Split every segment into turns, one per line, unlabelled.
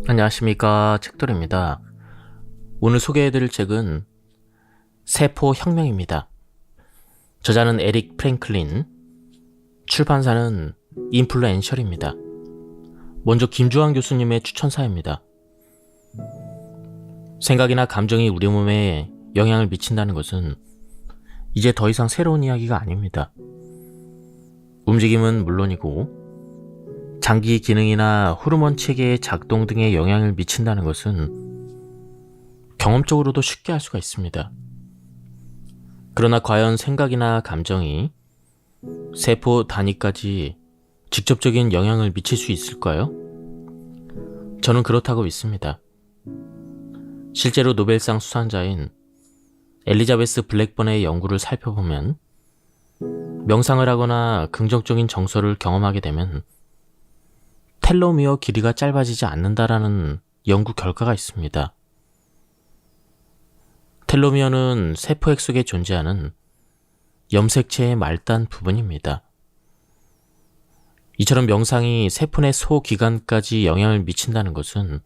안녕하십니까, 책돌입니다. 오늘 소개해드릴 책은 세포혁명입니다. 저자는 에릭 프랭클린, 출판사는 인플루엔셜입니다. 먼저 김주환 교수님의 추천사입니다. 생각이나 감정이 우리 몸에 영향을 미친다는 것은 이제 더 이상 새로운 이야기가 아닙니다. 움직임은 물론이고 장기 기능이나 호르몬 체계의 작동 등에 영향을 미친다는 것은 경험적으로도 쉽게 알 수가 있습니다. 그러나 과연 생각이나 감정이 세포 단위까지 직접적인 영향을 미칠 수 있을까요? 저는 그렇다고 믿습니다. 실제로 노벨상 수상자인 엘리자베스 블랙번의 연구를 살펴보면 명상을 하거나 긍정적인 정서를 경험하게 되면 텔로미어 길이가 짧아지지 않는다라는 연구 결과가 있습니다. 텔로미어는 세포액 속에 존재하는 염색체의 말단 부분입니다. 이처럼 명상이 세포 내 소기관까지 영향을 미친다는 것은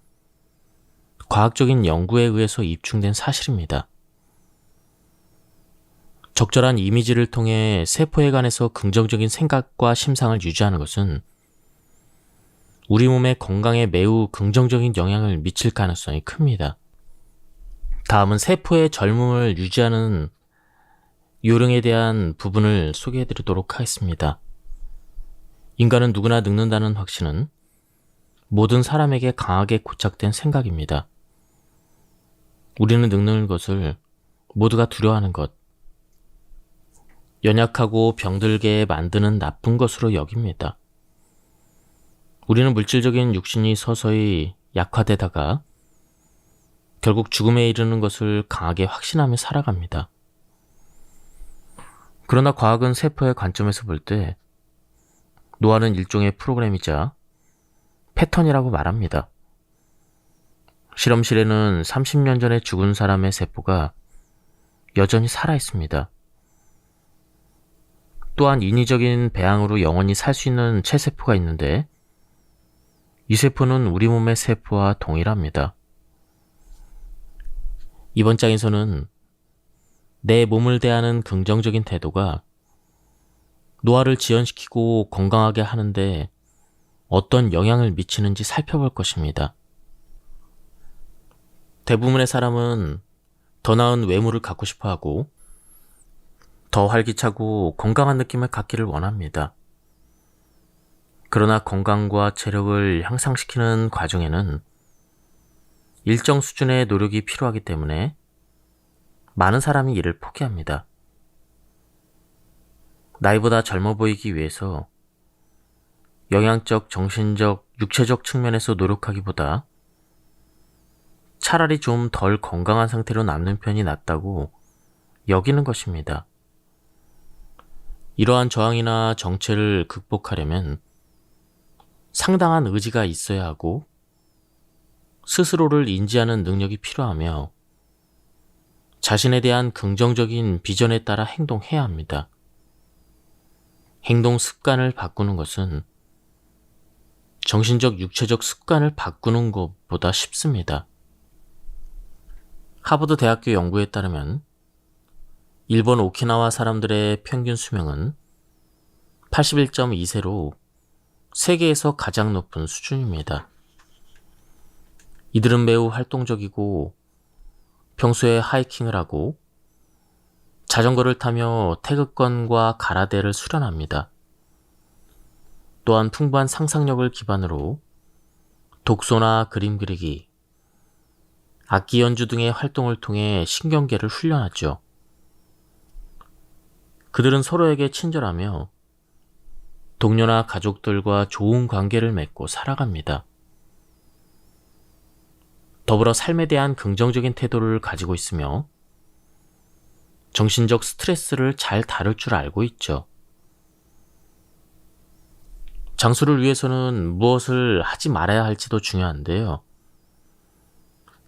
과학적인 연구에 의해서 입증된 사실입니다. 적절한 이미지를 통해 세포에 관해서 긍정적인 생각과 심상을 유지하는 것은 우리 몸의 건강에 매우 긍정적인 영향을 미칠 가능성이 큽니다. 다음은 세포의 젊음을 유지하는 요령에 대한 부분을 소개해드리도록 하겠습니다. 인간은 누구나 늙는다는 확신은 모든 사람에게 강하게 고착된 생각입니다. 우리는 늙는 것을 모두가 두려워하는 것, 연약하고 병들게 만드는 나쁜 것으로 여깁니다. 우리는 물질적인 육신이 서서히 약화되다가 결국 죽음에 이르는 것을 강하게 확신하며 살아갑니다. 그러나 과학은 세포의 관점에서 볼 때 노화는 일종의 프로그램이자 패턴이라고 말합니다. 실험실에는 30년 전에 죽은 사람의 세포가 여전히 살아있습니다. 또한 인위적인 배양으로 영원히 살 수 있는 체세포가 있는데 이 세포는 우리 몸의 세포와 동일합니다. 이번 장에서는 내 몸을 대하는 긍정적인 태도가 노화를 지연시키고 건강하게 하는데 어떤 영향을 미치는지 살펴볼 것입니다. 대부분의 사람은 더 나은 외모를 갖고 싶어 하고 더 활기차고 건강한 느낌을 갖기를 원합니다. 그러나 건강과 체력을 향상시키는 과정에는 일정 수준의 노력이 필요하기 때문에 많은 사람이 이를 포기합니다. 나이보다 젊어 보이기 위해서 영양적, 정신적, 육체적 측면에서 노력하기보다 차라리 좀 덜 건강한 상태로 남는 편이 낫다고 여기는 것입니다. 이러한 저항이나 정체를 극복하려면 상당한 의지가 있어야 하고 스스로를 인지하는 능력이 필요하며 자신에 대한 긍정적인 비전에 따라 행동해야 합니다. 행동 습관을 바꾸는 것은 정신적, 육체적 습관을 바꾸는 것보다 쉽습니다. 하버드 대학교 연구에 따르면 일본 오키나와 사람들의 평균 수명은 81.2세로 세계에서 가장 높은 수준입니다. 이들은 매우 활동적이고 평소에 하이킹을 하고 자전거를 타며 태극권과 가라데를 수련합니다. 또한 풍부한 상상력을 기반으로 독서나 그림 그리기, 악기 연주 등의 활동을 통해 신경계를 훈련하죠. 그들은 서로에게 친절하며 동료나 가족들과 좋은 관계를 맺고 살아갑니다. 더불어 삶에 대한 긍정적인 태도를 가지고 있으며 정신적 스트레스를 잘 다룰 줄 알고 있죠. 장수를 위해서는 무엇을 하지 말아야 할지도 중요한데요.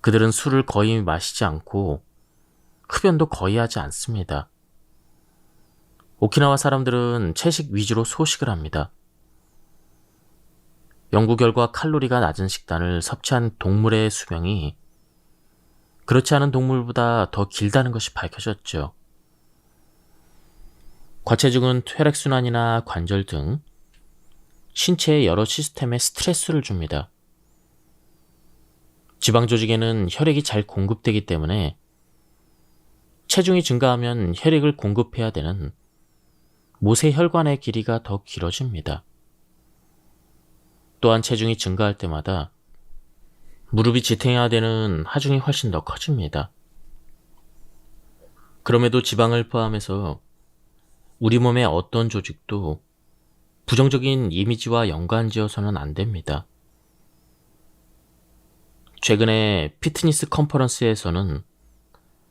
그들은 술을 거의 마시지 않고 흡연도 거의 하지 않습니다. 오키나와 사람들은 채식 위주로 소식을 합니다. 연구 결과 칼로리가 낮은 식단을 섭취한 동물의 수명이 그렇지 않은 동물보다 더 길다는 것이 밝혀졌죠. 과체중은 혈액순환이나 관절 등 신체의 여러 시스템에 스트레스를 줍니다. 지방 조직에는 혈액이 잘 공급되기 때문에 체중이 증가하면 혈액을 공급해야 되는 모세혈관의 길이가 더 길어집니다. 또한 체중이 증가할 때마다 무릎이 지탱해야 되는 하중이 훨씬 더 커집니다. 그럼에도 지방을 포함해서 우리 몸의 어떤 조직도 부정적인 이미지와 연관지어서는 안 됩니다. 최근에 피트니스 컨퍼런스에서는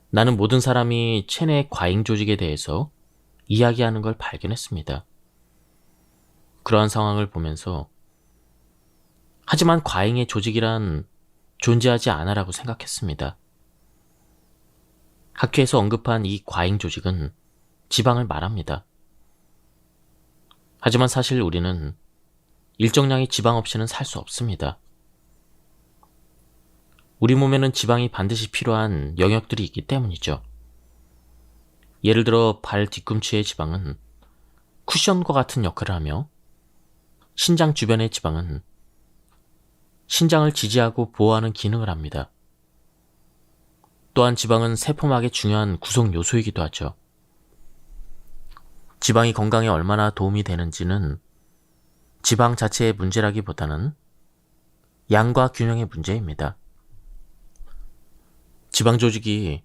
나는 모든 사람이 체내 과잉 조직에 대해서 이야기하는 걸 발견했습니다. 그러한 상황을 보면서 하지만 과잉의 조직이란 존재하지 않아라고 생각했습니다. 학회에서 언급한 이 과잉 조직은 지방을 말합니다. 하지만 사실 우리는 일정량의 지방 없이는 살 수 없습니다. 우리 몸에는 지방이 반드시 필요한 영역들이 있기 때문이죠. 예를 들어 발 뒤꿈치의 지방은 쿠션과 같은 역할을 하며 신장 주변의 지방은 신장을 지지하고 보호하는 기능을 합니다. 또한 지방은 세포막의 중요한 구성 요소이기도 하죠. 지방이 건강에 얼마나 도움이 되는지는 지방 자체의 문제라기보다는 양과 균형의 문제입니다. 지방 조직이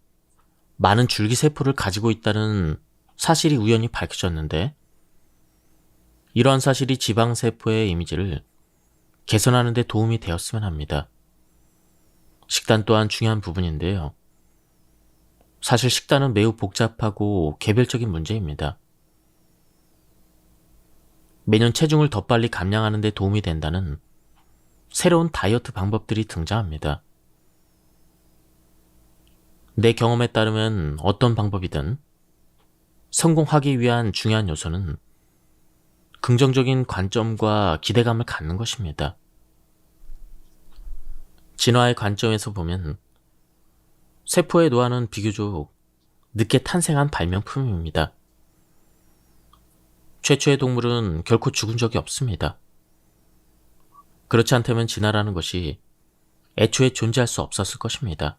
많은 줄기세포를 가지고 있다는 사실이 우연히 밝혀졌는데, 이러한 사실이 지방세포의 이미지를 개선하는 데 도움이 되었으면 합니다. 식단 또한 중요한 부분인데요. 사실 식단은 매우 복잡하고 개별적인 문제입니다. 매년 체중을 더 빨리 감량하는 데 도움이 된다는 새로운 다이어트 방법들이 등장합니다. 내 경험에 따르면 어떤 방법이든 성공하기 위한 중요한 요소는 긍정적인 관점과 기대감을 갖는 것입니다. 진화의 관점에서 보면 세포의 노화는 비교적 늦게 탄생한 발명품입니다. 최초의 동물은 결코 죽은 적이 없습니다. 그렇지 않다면 진화라는 것이 애초에 존재할 수 없었을 것입니다.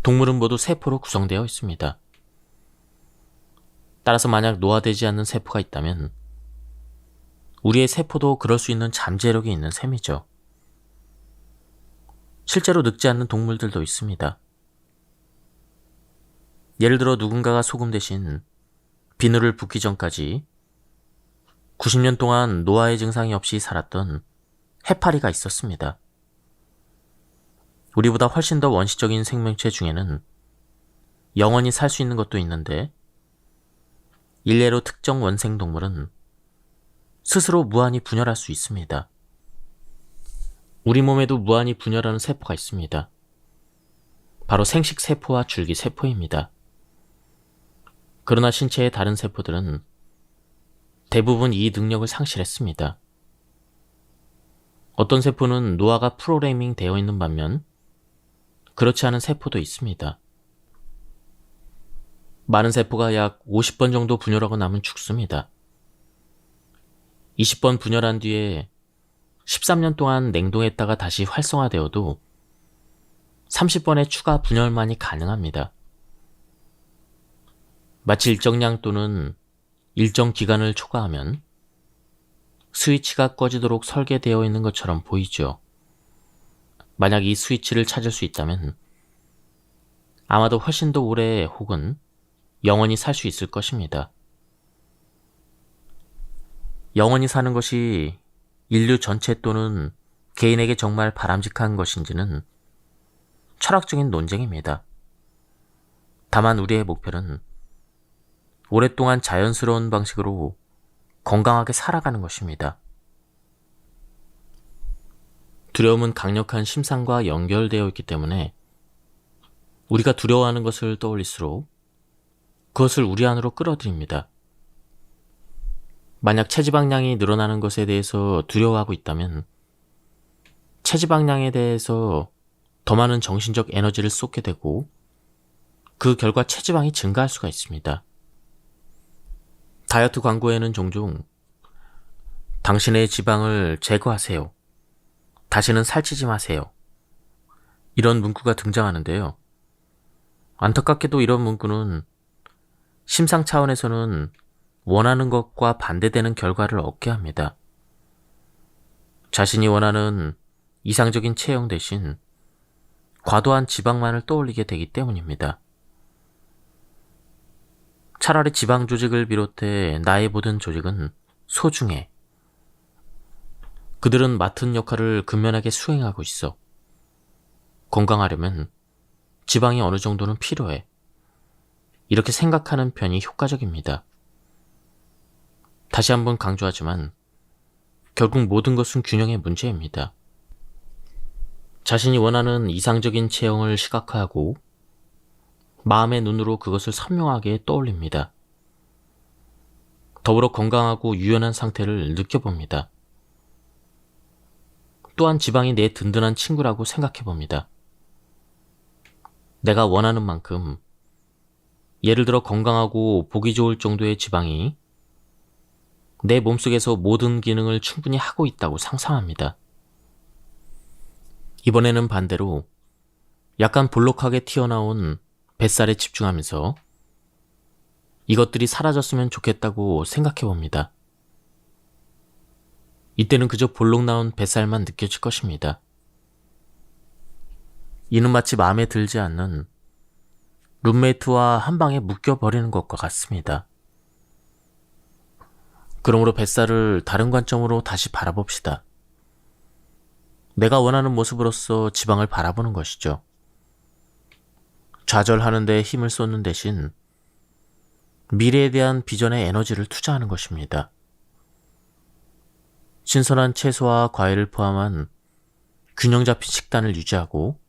동물은 모두 세포로 구성되어 있습니다. 따라서 만약 노화되지 않는 세포가 있다면 우리의 세포도 그럴 수 있는 잠재력이 있는 셈이죠. 실제로 늙지 않는 동물들도 있습니다. 예를 들어 누군가가 소금 대신 비늘을 붓기 전까지 90년 동안 노화의 증상이 없이 살았던 해파리가 있었습니다. 우리보다 훨씬 더 원시적인 생명체 중에는 영원히 살 수 있는 것도 있는데, 일례로 특정 원생동물은 스스로 무한히 분열할 수 있습니다. 우리 몸에도 무한히 분열하는 세포가 있습니다. 바로 생식세포와 줄기세포입니다. 그러나 신체의 다른 세포들은 대부분 이 능력을 상실했습니다. 어떤 세포는 노화가 프로그래밍 되어 있는 반면 그렇지 않은 세포도 있습니다. 많은 세포가 약 50번 정도 분열하고 나면 죽습니다. 20번 분열한 뒤에 13년 동안 냉동했다가 다시 활성화되어도 30번의 추가 분열만이 가능합니다. 마치 일정량 또는 일정 기간을 초과하면 스위치가 꺼지도록 설계되어 있는 것처럼 보이죠. 만약 이 스위치를 찾을 수 있다면 아마도 훨씬 더 오래 혹은 영원히 살 수 있을 것입니다. 영원히 사는 것이 인류 전체 또는 개인에게 정말 바람직한 것인지는 철학적인 논쟁입니다. 다만 우리의 목표는 오랫동안 자연스러운 방식으로 건강하게 살아가는 것입니다. 두려움은 강력한 심상과 연결되어 있기 때문에 우리가 두려워하는 것을 떠올릴수록 그것을 우리 안으로 끌어들입니다. 만약 체지방량이 늘어나는 것에 대해서 두려워하고 있다면 체지방량에 대해서 더 많은 정신적 에너지를 쏟게 되고 그 결과 체지방이 증가할 수가 있습니다. 다이어트 광고에는 종종 당신의 지방을 제거하세요. 다시는 살찌지 마세요. 이런 문구가 등장하는데요. 안타깝게도 이런 문구는 심상 차원에서는 원하는 것과 반대되는 결과를 얻게 합니다. 자신이 원하는 이상적인 체형 대신 과도한 지방만을 떠올리게 되기 때문입니다. 차라리 지방 조직을 비롯해 나의 모든 조직은 소중해. 그들은 맡은 역할을 근면하게 수행하고 있어. 건강하려면 지방이 어느 정도는 필요해. 이렇게 생각하는 편이 효과적입니다. 다시 한번 강조하지만 결국 모든 것은 균형의 문제입니다. 자신이 원하는 이상적인 체형을 시각화하고 마음의 눈으로 그것을 선명하게 떠올립니다. 더불어 건강하고 유연한 상태를 느껴봅니다. 또한 지방이 내 든든한 친구라고 생각해봅니다. 내가 원하는 만큼, 예를 들어 건강하고 보기 좋을 정도의 지방이 내 몸속에서 모든 기능을 충분히 하고 있다고 상상합니다. 이번에는 반대로 약간 볼록하게 튀어나온 뱃살에 집중하면서 이것들이 사라졌으면 좋겠다고 생각해봅니다. 이때는 그저 볼록 나온 뱃살만 느껴질 것입니다. 이는 마치 마음에 들지 않는 룸메이트와 한 방에 묶여버리는 것과 같습니다. 그러므로 뱃살을 다른 관점으로 다시 바라봅시다. 내가 원하는 모습으로서 지방을 바라보는 것이죠. 좌절하는 데 힘을 쏟는 대신 미래에 대한 비전에 에너지를 투자하는 것입니다. 신선한 채소와 과일을 포함한 균형 잡힌 식단을 유지하고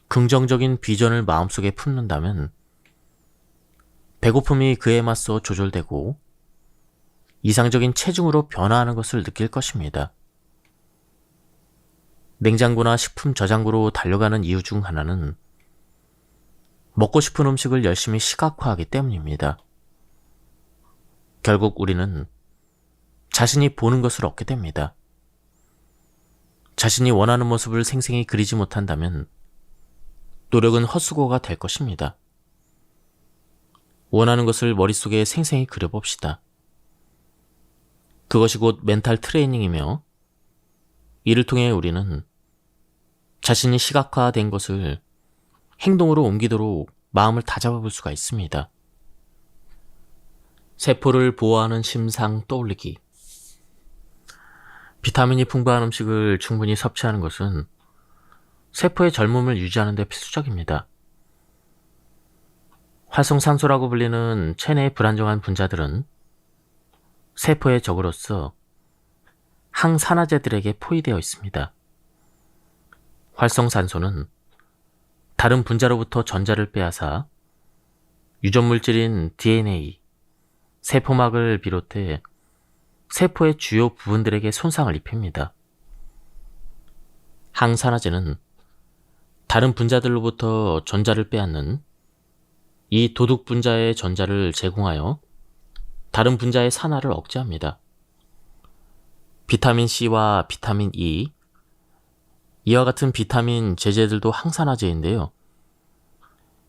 긍정적인 비전을 마음속에 품는다면 배고픔이 그에 맞서 조절되고 이상적인 체중으로 변화하는 것을 느낄 것입니다. 냉장고나 식품 저장고로 달려가는 이유 중 하나는 먹고 싶은 음식을 열심히 시각화하기 때문입니다. 결국 우리는 자신이 보는 것을 얻게 됩니다. 자신이 원하는 모습을 생생히 그리지 못한다면 노력은 헛수고가 될 것입니다. 원하는 것을 머릿속에 생생히 그려봅시다. 그것이 곧 멘탈 트레이닝이며 이를 통해 우리는 자신이 시각화된 것을 행동으로 옮기도록 마음을 다잡아볼 수가 있습니다. 세포를 보호하는 심상 떠올리기. 비타민이 풍부한 음식을 충분히 섭취하는 것은 세포의 젊음을 유지하는 데 필수적입니다. 활성산소라고 불리는 체내의 불안정한 분자들은 세포의 적으로서 항산화제들에게 포위되어 있습니다. 활성산소는 다른 분자로부터 전자를 빼앗아 유전물질인 DNA, 세포막을 비롯해 세포의 주요 부분들에게 손상을 입힙니다. 항산화제는 다른 분자들로부터 전자를 빼앗는 이 도둑 분자의 전자를 제공하여 다른 분자의 산화를 억제합니다. 비타민 C와 비타민 E, 이와 같은 비타민 제제들도 항산화제인데요.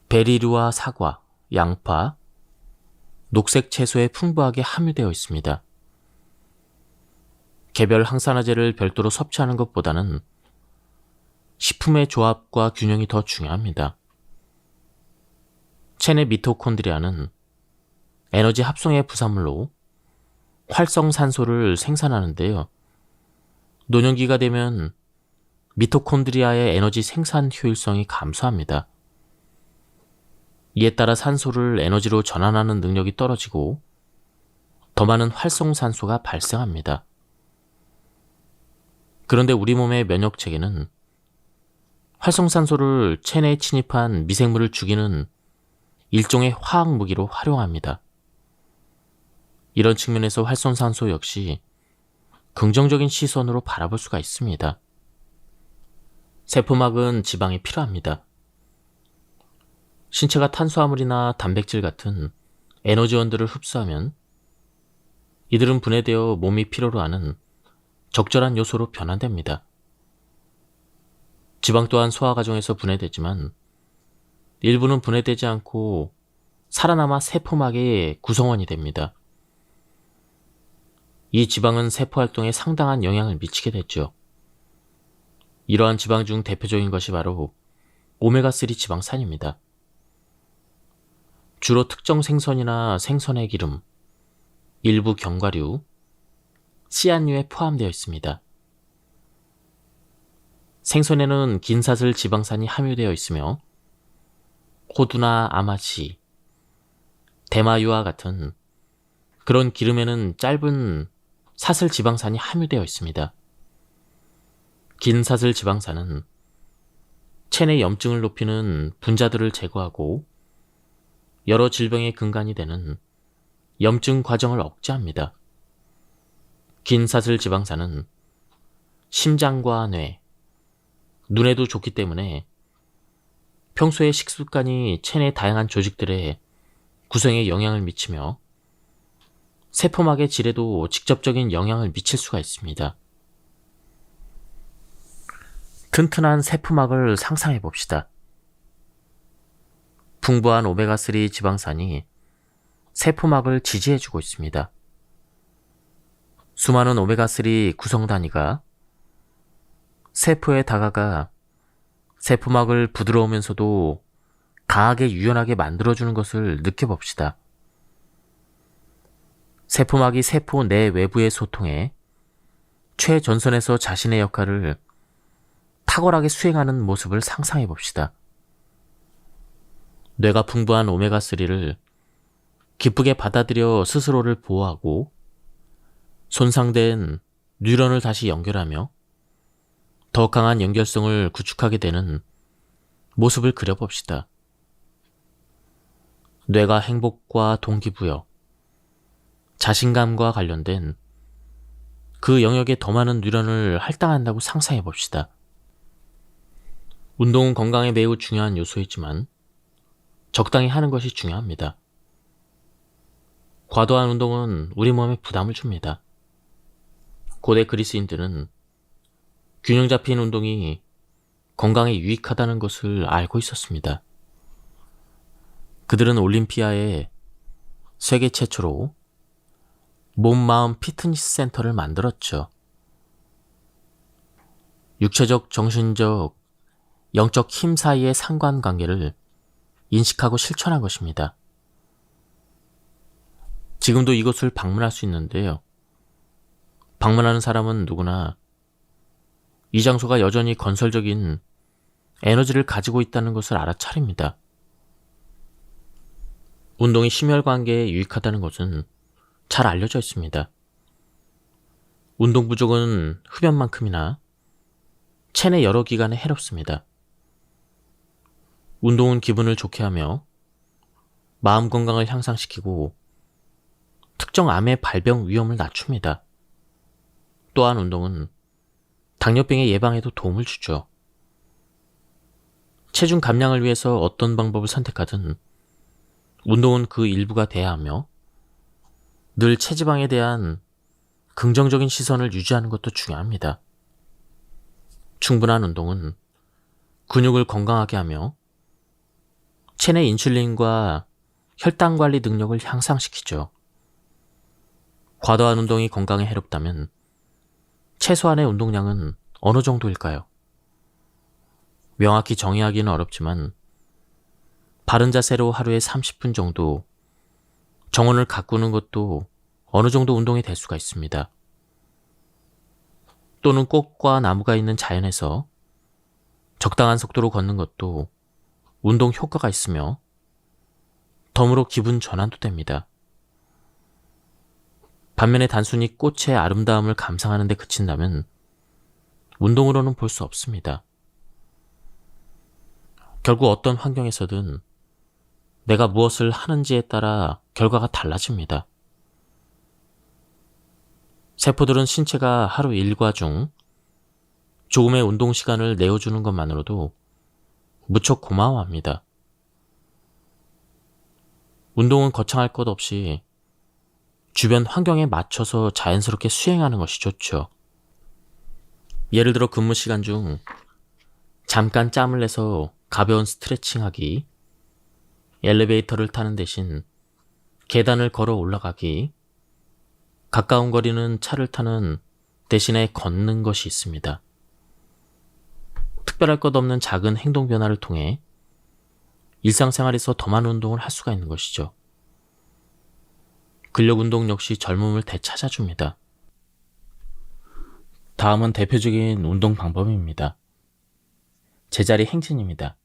베리류와 사과, 양파, 녹색 채소에 풍부하게 함유되어 있습니다. 개별 항산화제를 별도로 섭취하는 것보다는 식품의 조합과 균형이 더 중요합니다. 체내 미토콘드리아는 에너지 합성의 부산물로 활성산소를 생산하는데요. 노년기가 되면 미토콘드리아의 에너지 생산 효율성이 감소합니다. 이에 따라 산소를 에너지로 전환하는 능력이 떨어지고 더 많은 활성산소가 발생합니다. 그런데 우리 몸의 면역체계는 활성산소를 체내에 침입한 미생물을 죽이는 일종의 화학 무기로 활용합니다. 이런 측면에서 활성산소 역시 긍정적인 시선으로 바라볼 수가 있습니다. 세포막은 지방이 필요합니다. 신체가 탄수화물이나 단백질 같은 에너지원들을 흡수하면 이들은 분해되어 몸이 필요로 하는 적절한 요소로 변환됩니다. 지방 또한 소화 과정에서 분해되지만 일부는 분해되지 않고 살아남아 세포막의 구성원이 됩니다. 이 지방은 세포 활동에 상당한 영향을 미치게 됐죠. 이러한 지방 중 대표적인 것이 바로 오메가3 지방산입니다. 주로 특정 생선이나 생선의 기름, 일부 견과류, 씨앗류에 포함되어 있습니다. 생선에는 긴사슬 지방산이 함유되어 있으며 호두나 아마치, 대마유와 같은 그런 기름에는 짧은 사슬 지방산이 함유되어 있습니다. 긴사슬 지방산은 체내 염증을 높이는 분자들을 제거하고 여러 질병의 근간이 되는 염증 과정을 억제합니다. 긴사슬 지방산은 심장과 뇌, 눈에도 좋기 때문에 평소의 식습관이 체내 다양한 조직들의 구성에 영향을 미치며 세포막의 질에도 직접적인 영향을 미칠 수가 있습니다. 튼튼한 세포막을 상상해 봅시다. 풍부한 오메가3 지방산이 세포막을 지지해주고 있습니다. 수많은 오메가3 구성 단위가 세포에 다가가 세포막을 부드러우면서도 강하게 유연하게 만들어주는 것을 느껴봅시다. 세포막이 세포 내 외부의 소통에 최전선에서 자신의 역할을 탁월하게 수행하는 모습을 상상해 봅시다. 뇌가 풍부한 오메가3를 기쁘게 받아들여 스스로를 보호하고 손상된 뉴런을 다시 연결하며 더 강한 연결성을 구축하게 되는 모습을 그려봅시다. 뇌가 행복과 동기부여, 자신감과 관련된 그 영역에 더 많은 뉴런을 할당한다고 상상해 봅시다. 운동은 건강에 매우 중요한 요소이지만 적당히 하는 것이 중요합니다. 과도한 운동은 우리 몸에 부담을 줍니다. 고대 그리스인들은 균형 잡힌 운동이 건강에 유익하다는 것을 알고 있었습니다. 그들은 올림피아에 세계 최초로 몸, 마음 피트니스 센터를 만들었죠. 육체적, 정신적, 영적 힘 사이의 상관관계를 인식하고 실천한 것입니다. 지금도 이곳을 방문할 수 있는데요. 방문하는 사람은 누구나 이 장소가 여전히 건설적인 에너지를 가지고 있다는 것을 알아차립니다. 운동이 심혈관계에 유익하다는 것은 잘 알려져 있습니다. 운동 부족은 흡연만큼이나 체내 여러 기관에 해롭습니다. 운동은 기분을 좋게 하며 마음 건강을 향상시키고 특정 암의 발병 위험을 낮춥니다. 또한 운동은 당뇨병의 예방에도 도움을 주죠. 체중 감량을 위해서 어떤 방법을 선택하든 운동은 그 일부가 돼야 하며 늘 체지방에 대한 긍정적인 시선을 유지하는 것도 중요합니다. 충분한 운동은 근육을 건강하게 하며 체내 인슐린과 혈당 관리 능력을 향상시키죠. 과도한 운동이 건강에 해롭다면 최소한의 운동량은 어느 정도일까요? 명확히 정의하기는 어렵지만 바른 자세로 하루에 30분 정도 정원을 가꾸는 것도 어느 정도 운동이 될 수가 있습니다. 또는 꽃과 나무가 있는 자연에서 적당한 속도로 걷는 것도 운동 효과가 있으며 덤으로 기분 전환도 됩니다. 반면에 단순히 꽃의 아름다움을 감상하는 데 그친다면 운동으로는 볼 수 없습니다. 결국 어떤 환경에서든 내가 무엇을 하는지에 따라 결과가 달라집니다. 세포들은 신체가 하루 일과 중 조금의 운동 시간을 내어주는 것만으로도 무척 고마워합니다. 운동은 거창할 것 없이 주변 환경에 맞춰서 자연스럽게 수행하는 것이 좋죠. 예를 들어 근무 시간 중 잠깐 짬을 내서 가벼운 스트레칭하기, 엘리베이터를 타는 대신 계단을 걸어 올라가기, 가까운 거리는 차를 타는 대신에 걷는 것이 있습니다. 특별할 것 없는 작은 행동 변화를 통해 일상생활에서 더 많은 운동을 할 수가 있는 것이죠. 근력 운동 역시 젊음을 되찾아줍니다. 다음은 대표적인 운동 방법입니다. 제자리 행진입니다.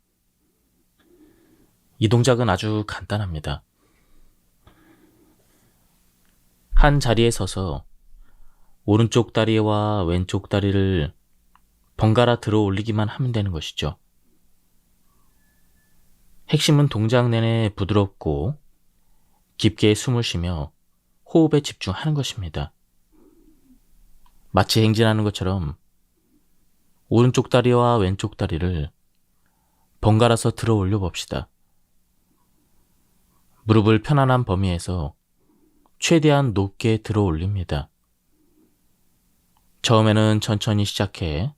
이 동작은 아주 간단합니다. 한 자리에 서서 오른쪽 다리와 왼쪽 다리를 번갈아 들어 올리기만 하면 되는 것이죠. 핵심은 동작 내내 부드럽고 깊게 숨을 쉬며 호흡에 집중하는 것입니다. 마치 행진하는 것처럼 오른쪽 다리와 왼쪽 다리를 번갈아서 들어 올려 봅시다. 무릎을 편안한 범위에서 최대한 높게 들어 올립니다. 처음에는 천천히 시작해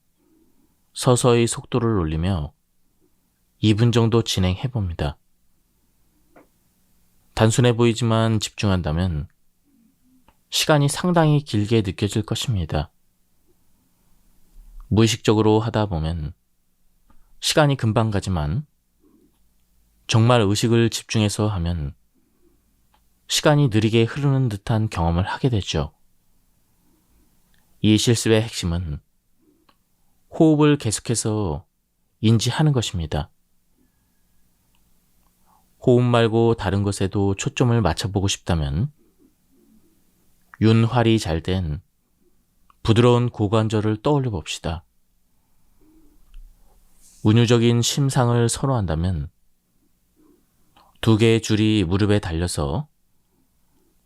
서서히 속도를 올리며 2분 정도 진행해 봅니다. 단순해 보이지만 집중한다면 시간이 상당히 길게 느껴질 것입니다. 무의식적으로 하다 보면 시간이 금방 가지만 정말 의식을 집중해서 하면 시간이 느리게 흐르는 듯한 경험을 하게 되죠. 이 실습의 핵심은 호흡을 계속해서 인지하는 것입니다. 호흡 말고 다른 것에도 초점을 맞춰보고 싶다면 윤활이 잘 된 부드러운 고관절을 떠올려 봅시다. 운유적인 심상을 선호한다면 두 개의 줄이 무릎에 달려서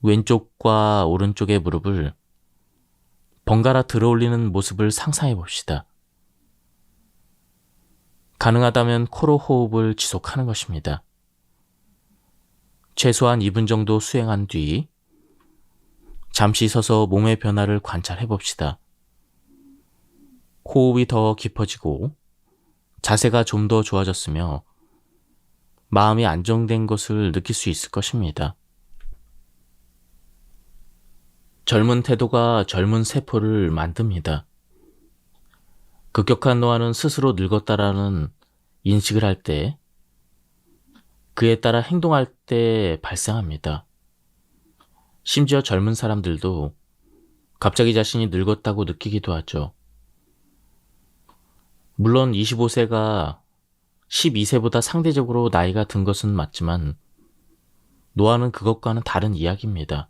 왼쪽과 오른쪽의 무릎을 번갈아 들어 올리는 모습을 상상해 봅시다. 가능하다면 코로 호흡을 지속하는 것입니다. 최소한 2분 정도 수행한 뒤 잠시 서서 몸의 변화를 관찰해 봅시다. 호흡이 더 깊어지고 자세가 좀 더 좋아졌으며 마음이 안정된 것을 느낄 수 있을 것입니다. 젊은 태도가 젊은 세포를 만듭니다. 급격한 노화는 스스로 늙었다라는 인식을 할 때, 그에 따라 행동할 때 발생합니다. 심지어 젊은 사람들도 갑자기 자신이 늙었다고 느끼기도 하죠. 물론 25세가 12세보다 상대적으로 나이가 든 것은 맞지만 노화는 그것과는 다른 이야기입니다.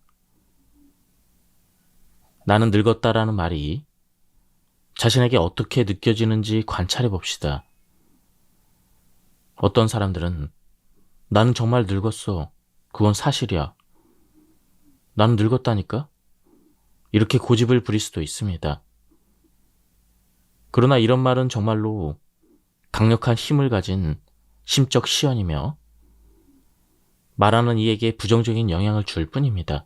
나는 늙었다라는 말이 자신에게 어떻게 느껴지는지 관찰해 봅시다. 어떤 사람들은 나는 정말 늙었어. 그건 사실이야. 나는 늙었다니까? 이렇게 고집을 부릴 수도 있습니다. 그러나 이런 말은 정말로 강력한 힘을 가진 심적 시연이며 말하는 이에게 부정적인 영향을 줄 뿐입니다.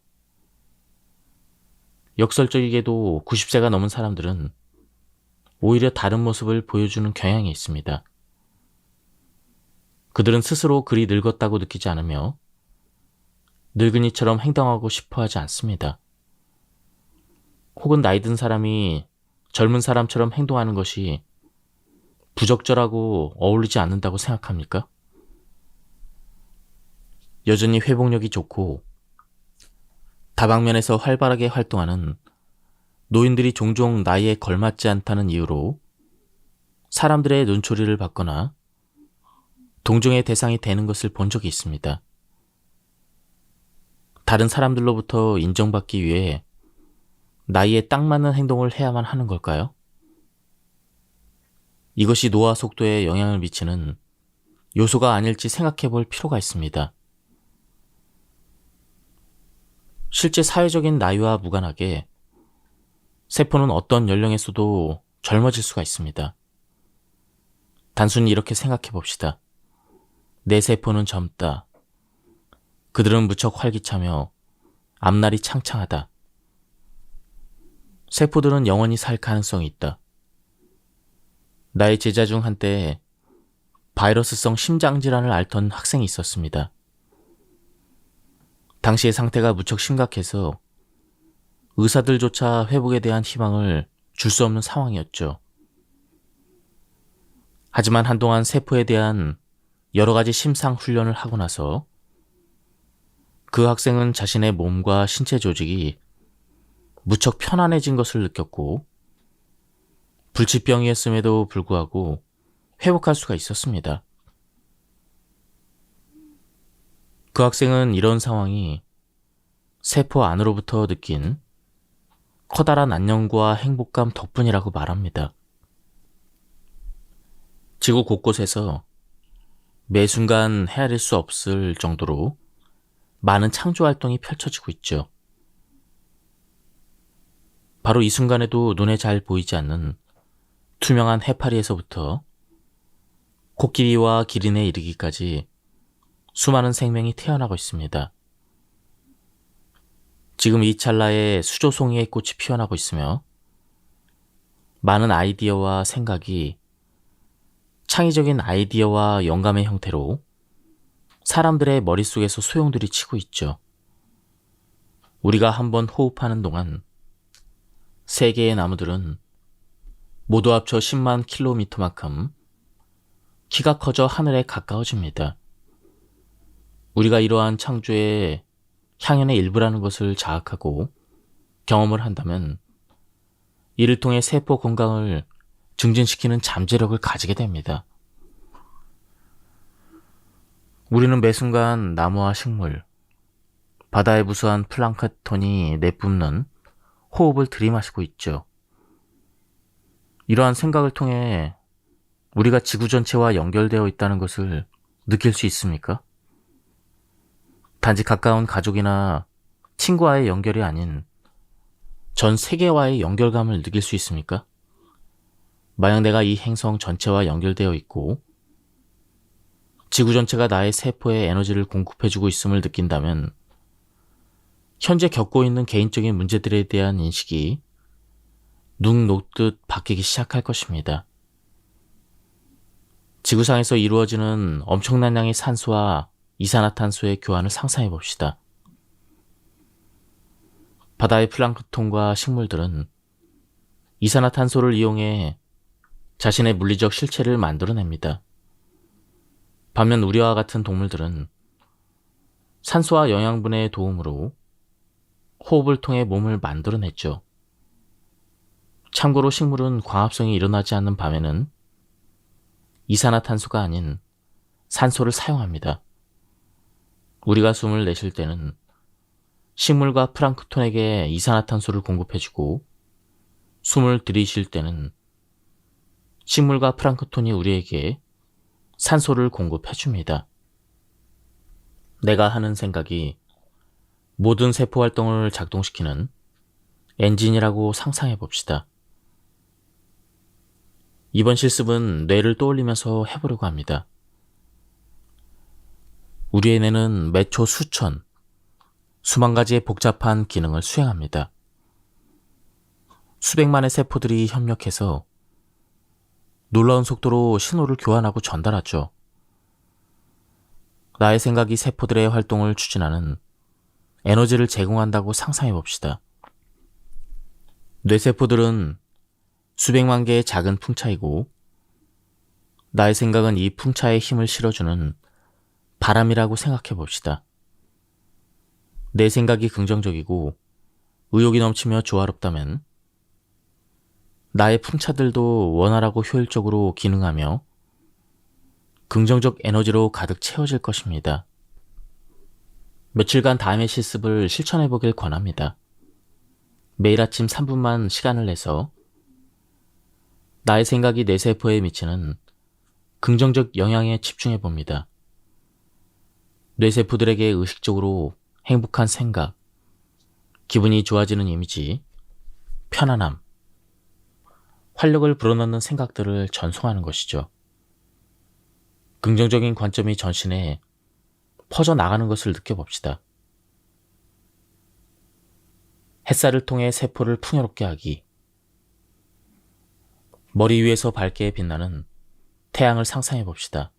역설적이게도 90세가 넘은 사람들은 오히려 다른 모습을 보여주는 경향이 있습니다. 그들은 스스로 그리 늙었다고 느끼지 않으며 늙은이처럼 행동하고 싶어 하지 않습니다. 혹은 나이 든 사람이 젊은 사람처럼 행동하는 것이 부적절하고 어울리지 않는다고 생각합니까? 여전히 회복력이 좋고 다방면에서 활발하게 활동하는 노인들이 종종 나이에 걸맞지 않다는 이유로 사람들의 눈초리를 받거나 동정의 대상이 되는 것을 본 적이 있습니다. 다른 사람들로부터 인정받기 위해 나이에 딱 맞는 행동을 해야만 하는 걸까요? 이것이 노화 속도에 영향을 미치는 요소가 아닐지 생각해 볼 필요가 있습니다. 실제 사회적인 나이와 무관하게 세포는 어떤 연령에서도 젊어질 수가 있습니다. 단순히 이렇게 생각해 봅시다. 내 세포는 젊다. 그들은 무척 활기차며 앞날이 창창하다. 세포들은 영원히 살 가능성이 있다. 나의 제자 중 한때 바이러스성 심장질환을 앓던 학생이 있었습니다. 당시의 상태가 무척 심각해서 의사들조차 회복에 대한 희망을 줄 수 없는 상황이었죠. 하지만 한동안 세포에 대한 여러 가지 심상 훈련을 하고 나서 그 학생은 자신의 몸과 신체 조직이 무척 편안해진 것을 느꼈고 불치병이었음에도 불구하고 회복할 수가 있었습니다. 그 학생은 이런 상황이 세포 안으로부터 느낀 커다란 안녕과 행복감 덕분이라고 말합니다. 지구 곳곳에서 매 순간 헤아릴 수 없을 정도로 많은 창조 활동이 펼쳐지고 있죠. 바로 이 순간에도 눈에 잘 보이지 않는 투명한 해파리에서부터 코끼리와 기린에 이르기까지 수많은 생명이 태어나고 있습니다. 지금 이 찰나에 수조송이의 꽃이 피어나고 있으며 많은 아이디어와 생각이 창의적인 아이디어와 영감의 형태로 사람들의 머릿속에서 소용돌이 치고 있죠. 우리가 한번 호흡하는 동안 세계의 나무들은 모두 합쳐 10만 킬로미터만큼 키가 커져 하늘에 가까워집니다. 우리가 이러한 창조의 향연의 일부라는 것을 자학하고 경험을 한다면 이를 통해 세포 건강을 증진시키는 잠재력을 가지게 됩니다. 우리는 매 순간 나무와 식물, 바다의 무수한 플랑크톤이 내뿜는 호흡을 들이마시고 있죠. 이러한 생각을 통해 우리가 지구 전체와 연결되어 있다는 것을 느낄 수 있습니까? 단지 가까운 가족이나 친구와의 연결이 아닌 전 세계와의 연결감을 느낄 수 있습니까? 만약 내가 이 행성 전체와 연결되어 있고 지구 전체가 나의 세포에 에너지를 공급해주고 있음을 느낀다면 현재 겪고 있는 개인적인 문제들에 대한 인식이 눈 녹듯 바뀌기 시작할 것입니다. 지구상에서 이루어지는 엄청난 양의 산소와 이산화탄소의 교환을 상상해 봅시다. 바다의 플랑크톤과 식물들은 이산화탄소를 이용해 자신의 물리적 실체를 만들어냅니다. 반면 우리와 같은 동물들은 산소와 영양분의 도움으로 호흡을 통해 몸을 만들어냈죠. 참고로 식물은 광합성이 일어나지 않는 밤에는 이산화탄소가 아닌 산소를 사용합니다. 우리가 숨을 내쉴 때는 식물과 플랑크톤에게 이산화탄소를 공급해주고 숨을 들이쉴 때는 식물과 플랑크톤이 우리에게 산소를 공급해줍니다. 내가 하는 생각이 모든 세포 활동을 작동시키는 엔진이라고 상상해 봅시다. 이번 실습은 뇌를 떠올리면서 해보려고 합니다. 우리의 뇌는 매초 수천, 수만 가지의 복잡한 기능을 수행합니다. 수백만의 세포들이 협력해서 놀라운 속도로 신호를 교환하고 전달하죠. 나의 생각이 세포들의 활동을 추진하는 에너지를 제공한다고 상상해 봅시다. 뇌세포들은 수백만 개의 작은 풍차이고 나의 생각은 이 풍차에 힘을 실어주는 바람이라고 생각해 봅시다. 내 생각이 긍정적이고 의욕이 넘치며 조화롭다면 나의 풍차들도 원활하고 효율적으로 기능하며 긍정적 에너지로 가득 채워질 것입니다. 며칠간 다음의 실습을 실천해 보길 권합니다. 매일 아침 3분만 시간을 내서 나의 생각이 내 세포에 미치는 긍정적 영향에 집중해 봅니다. 뇌세포들에게 의식적으로 행복한 생각, 기분이 좋아지는 이미지, 편안함, 활력을 불어넣는 생각들을 전송하는 것이죠. 긍정적인 관점이 전신에 퍼져나가는 것을 느껴봅시다. 햇살을 통해 세포를 풍요롭게 하기, 머리 위에서 밝게 빛나는 태양을 상상해 봅시다.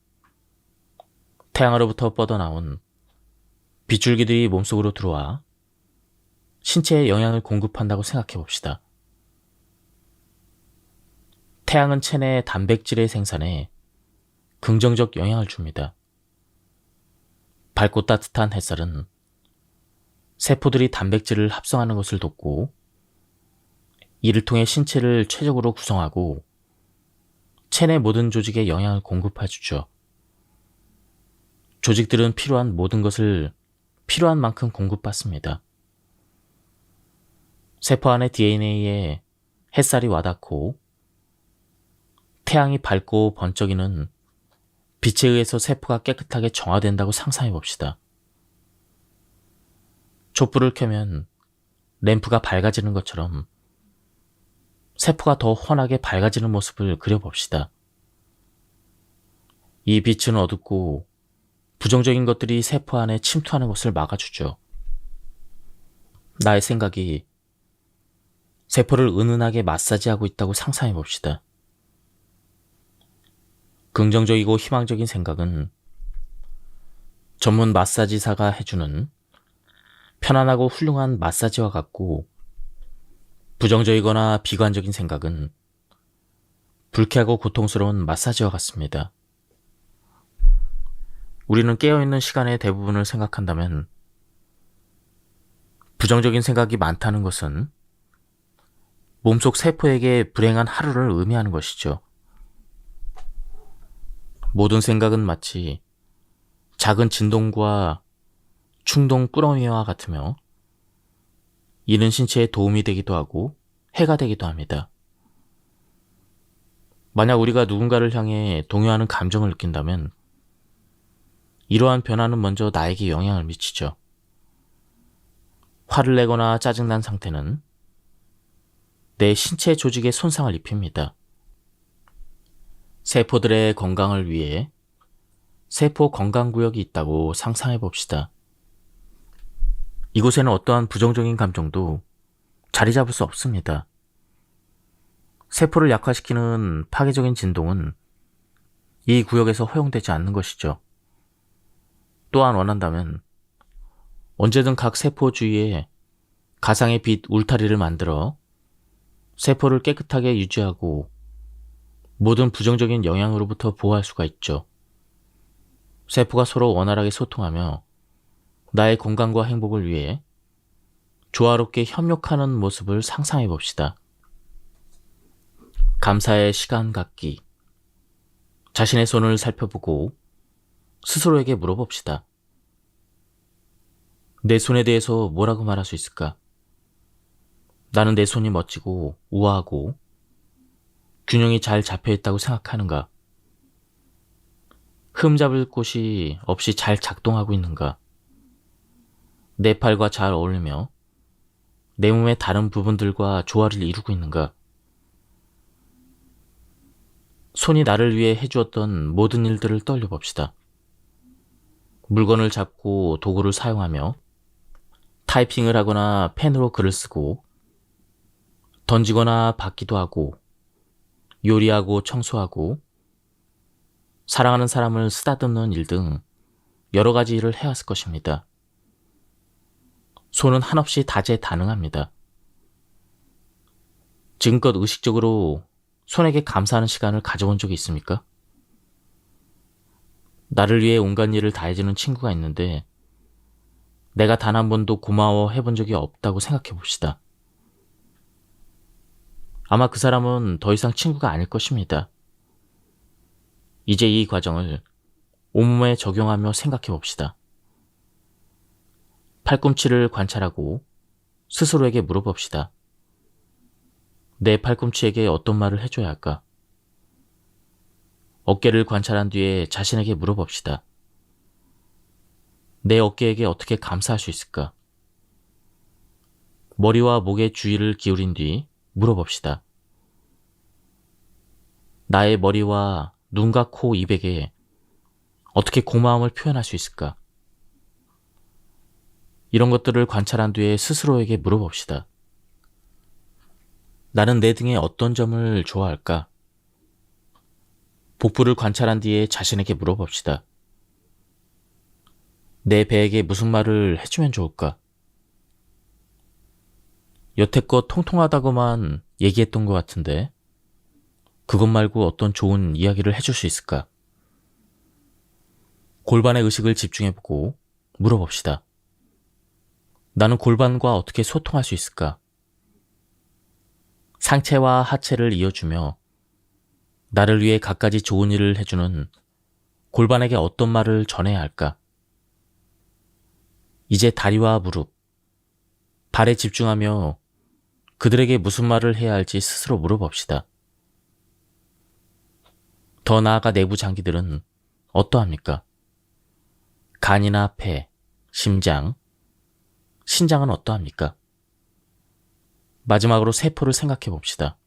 태양으로부터 뻗어나온 빗줄기들이 몸속으로 들어와 신체에 영양을 공급한다고 생각해 봅시다. 태양은 체내 단백질의 생산에 긍정적 영향을 줍니다. 밝고 따뜻한 햇살은 세포들이 단백질을 합성하는 것을 돕고 이를 통해 신체를 최적으로 구성하고 체내 모든 조직에 영양을 공급해 주죠. 조직들은 필요한 모든 것을 필요한 만큼 공급받습니다. 세포 안의 DNA에 햇살이 와닿고 태양이 밝고 번쩍이는 빛에 의해서 세포가 깨끗하게 정화된다고 상상해 봅시다. 촛불을 켜면 램프가 밝아지는 것처럼 세포가 더 환하게 밝아지는 모습을 그려봅시다. 이 빛은 어둡고 부정적인 것들이 세포 안에 침투하는 것을 막아주죠. 나의 생각이 세포를 은은하게 마사지하고 있다고 상상해 봅시다. 긍정적이고 희망적인 생각은 전문 마사지사가 해주는 편안하고 훌륭한 마사지와 같고, 부정적이거나 비관적인 생각은 불쾌하고 고통스러운 마사지와 같습니다. 우리는 깨어있는 시간의 대부분을 생각한다면 부정적인 생각이 많다는 것은 몸속 세포에게 불행한 하루를 의미하는 것이죠. 모든 생각은 마치 작은 진동과 충동 꾸러미와 같으며 이는 신체에 도움이 되기도 하고 해가 되기도 합니다. 만약 우리가 누군가를 향해 동요하는 감정을 느낀다면 이러한 변화는 먼저 나에게 영향을 미치죠. 화를 내거나 짜증난 상태는 내 신체 조직에 손상을 입힙니다. 세포들의 건강을 위해 세포 건강구역이 있다고 상상해 봅시다. 이곳에는 어떠한 부정적인 감정도 자리 잡을 수 없습니다. 세포를 약화시키는 파괴적인 진동은 이 구역에서 허용되지 않는 것이죠. 또한 원한다면 언제든 각 세포 주위에 가상의 빛 울타리를 만들어 세포를 깨끗하게 유지하고 모든 부정적인 영향으로부터 보호할 수가 있죠. 세포가 서로 원활하게 소통하며 나의 건강과 행복을 위해 조화롭게 협력하는 모습을 상상해 봅시다. 감사의 시간 갖기. 자신의 손을 살펴보고 스스로에게 물어봅시다. 내 손에 대해서 뭐라고 말할 수 있을까? 나는 내 손이 멋지고 우아하고 균형이 잘 잡혀있다고 생각하는가? 흠잡을 곳이 없이 잘 작동하고 있는가? 내 팔과 잘 어울리며 내 몸의 다른 부분들과 조화를 이루고 있는가? 손이 나를 위해 해주었던 모든 일들을 떠올려봅시다. 물건을 잡고 도구를 사용하며 타이핑을 하거나 펜으로 글을 쓰고 던지거나 받기도 하고 요리하고 청소하고 사랑하는 사람을 쓰다듬는 일 등 여러 가지 일을 해왔을 것입니다. 손은 한없이 다재다능합니다. 지금껏 의식적으로 손에게 감사하는 시간을 가져본 적이 있습니까? 나를 위해 온갖 일을 다해주는 친구가 있는데 내가 단 한 번도 고마워 해본 적이 없다고 생각해 봅시다. 아마 그 사람은 더 이상 친구가 아닐 것입니다. 이제 이 과정을 온몸에 적용하며 생각해 봅시다. 팔꿈치를 관찰하고 스스로에게 물어봅시다. 내 팔꿈치에게 어떤 말을 해줘야 할까? 어깨를 관찰한 뒤에 자신에게 물어봅시다. 내 어깨에게 어떻게 감사할 수 있을까? 머리와 목에 주의를 기울인 뒤 물어봅시다. 나의 머리와 눈과 코, 입에게 어떻게 고마움을 표현할 수 있을까? 이런 것들을 관찰한 뒤에 스스로에게 물어봅시다. 나는 내 등에 어떤 점을 좋아할까? 복부를 관찰한 뒤에 자신에게 물어봅시다. 내 배에게 무슨 말을 해주면 좋을까? 여태껏 통통하다고만 얘기했던 것 같은데 그것 말고 어떤 좋은 이야기를 해줄 수 있을까? 골반의 의식을 집중해보고 물어봅시다. 나는 골반과 어떻게 소통할 수 있을까? 상체와 하체를 이어주며 나를 위해 갖가지 좋은 일을 해주는 골반에게 어떤 말을 전해야 할까? 이제 다리와 무릎, 발에 집중하며 그들에게 무슨 말을 해야 할지 스스로 물어봅시다. 더 나아가 내부 장기들은 어떠합니까? 간이나 폐, 심장, 신장은 어떠합니까? 마지막으로 세포를 생각해 봅시다.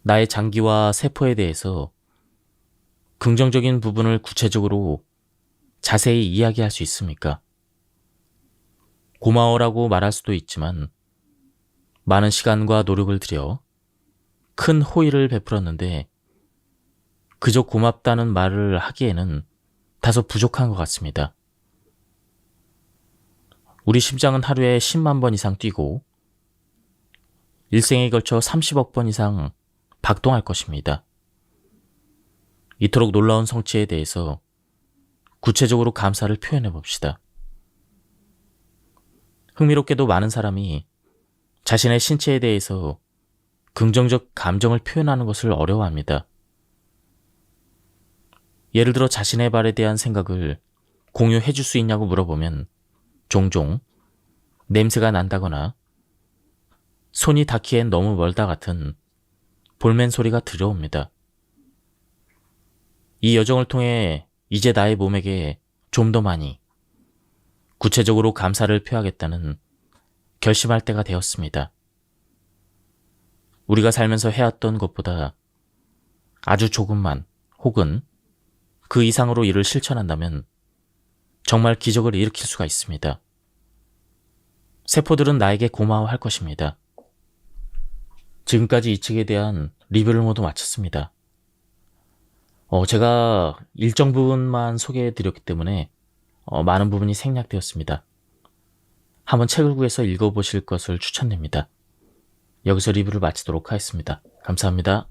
나의 장기와 세포에 대해서 긍정적인 부분을 구체적으로 자세히 이야기할 수 있습니까? 고마워라고 말할 수도 있지만 많은 시간과 노력을 들여 큰 호의를 베풀었는데 그저 고맙다는 말을 하기에는 다소 부족한 것 같습니다. 우리 심장은 하루에 10만 번 이상 뛰고 일생에 걸쳐 30억 번 이상 박동할 것입니다. 이토록 놀라운 성취에 대해서 구체적으로 감사를 표현해 봅시다. 흥미롭게도 많은 사람이 자신의 신체에 대해서 긍정적 감정을 표현하는 것을 어려워합니다. 예를 들어 자신의 발에 대한 생각을 공유해 줄 수 있냐고 물어보면 종종 냄새가 난다거나 손이 닿기엔 너무 멀다 같은 볼멘 소리가 들려옵니다. 이 여정을 통해 이제 나의 몸에게 좀 더 많이 구체적으로 감사를 표하겠다는 결심할 때가 되었습니다. 우리가 살면서 해왔던 것보다 아주 조금만 혹은 그 이상으로 이를 실천한다면 정말 기적을 일으킬 수가 있습니다. 세포들은 나에게 고마워할 것입니다. 지금까지 이 책에 대한 리뷰를 모두 마쳤습니다. 제가 일정 부분만 소개해드렸기 때문에 많은 부분이 생략되었습니다. 한번 책을 구해서 읽어보실 것을 추천드립니다. 여기서 리뷰를 마치도록 하겠습니다. 감사합니다.